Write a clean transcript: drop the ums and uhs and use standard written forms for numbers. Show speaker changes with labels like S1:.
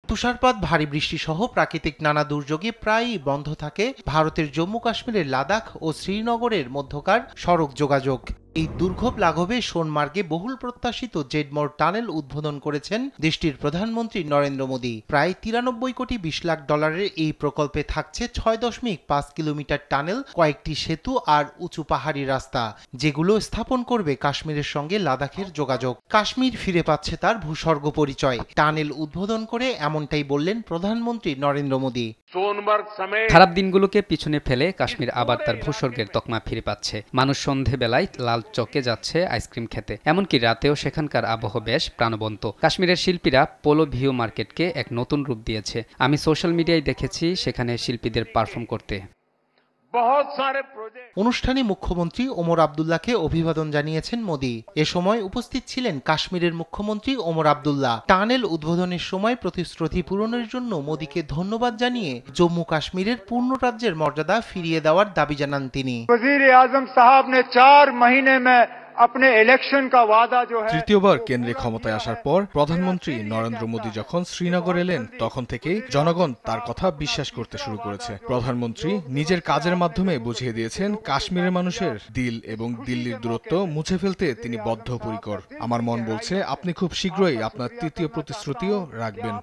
S1: তুষারপাত, ভারী বৃষ্টি সহ প্রাকৃতিক নানা দুর্যোগে প্রায়ই বন্ধ থাকে ভারতের জম্মু কাশ্মীরের লাদাখ ও শ্রীনগরের মধ্যকার সড়ক যোগাযোগ। এই দুর্ভোগ লাঘবে সোনমার্গে বহুল প্রত্যাশিত জেডমোর টানেল উদ্বোধন করেছেন দেশটির প্রধানমন্ত্রী নরেন্দ্র মোদী। প্রায় 93 কোটি 20 লাখ ডলারের এই প্রকল্পে থাকছে 6.5 কিলোমিটার টানেল, কয়েকটি সেতু আর উঁচু পাহাড়ি রাস্তা, যেগুলো স্থাপন করবে কাশ্মীরের সঙ্গে লাদাখের যোগাযোগ। কাশ্মীর ফিরে পাচ্ছে তার ভূস্বর্গ পরিচয়। টানেল উদ্বোধন করে এমনটাই বললেন প্রধানমন্ত্রী নরেন্দ্র মোদী।
S2: খারাপ দিনগুলোকে পিছনে ফেলে কাশ্মীর আবার তার ভূস্বর্গের তকমা ফিরে পাচ্ছে। মানুষ সন্ধেবেলায় লাল চকে যাচ্ছে আইসক্রিম খেতে, এমনকি রাতেও সেখানকার আবহ বেশ প্রাণবন্ত। কাশ্মীরের শিল্পীরা পোলো ভিউ মার্কেটকে এক নতুন রূপ দিয়েছে। আমি সোশ্যাল মিডিয়ায় দেখেছি সেখানে শিল্পীদের পারফর্ম করতে।
S1: অনুষ্ঠানে মুখ্যমন্ত্রী ওমর আবদুল্লাহকে অভিবাদন জানিয়েছেন মোদী। এ সময় উপস্থিত ছিলেন কাশ্মীরের মুখ্যমন্ত্রী ওমর আবদুল্লাহ। টানেল উদ্বোধনের সময় প্রতিশ্রুতি পূরণের জন্য মোদীকে ধন্যবাদ জানিয়ে জম্মু কাশ্মীরের পূর্ণ রাজ্যের মর্যাদা ফিরিয়ে দেওয়ার দাবি জানান তিনি।
S3: তৃতীয়বার কেন্দ্রে ক্ষমতায় আসার পর প্রধানমন্ত্রী নরেন্দ্র মোদী যখন শ্রীনগর এলেন, তখন থেকেই জনগণ তার কথা বিশ্বাস করতে শুরু করেছে। প্রধানমন্ত্রী নিজের কাজের মাধ্যমে বুঝিয়ে দিয়েছেন কাশ্মীরের মানুষের দিল এবং দিল্লির দূরত্ব মুছে ফেলতে তিনি বদ্ধপরিকর। আমার মন বলছে আপনি খুব শীঘ্রই আপনার তৃতীয় প্রতিশ্রুতিও রাখবেন।